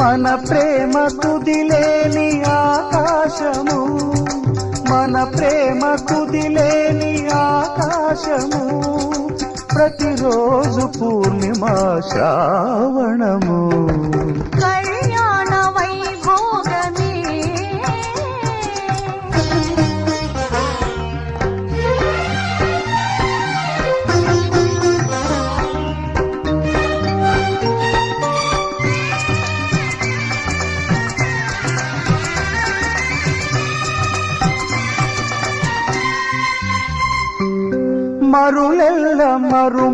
మన ప్రేమ కుదిలేని ఆకాశము, మన ప్రేమ కుదిలేని ఆకాశము, ప్రతిరోజు పూర్ణిమ శ్రావణము. కళ్యాణ వైభోగమే మరులెల్ల మరు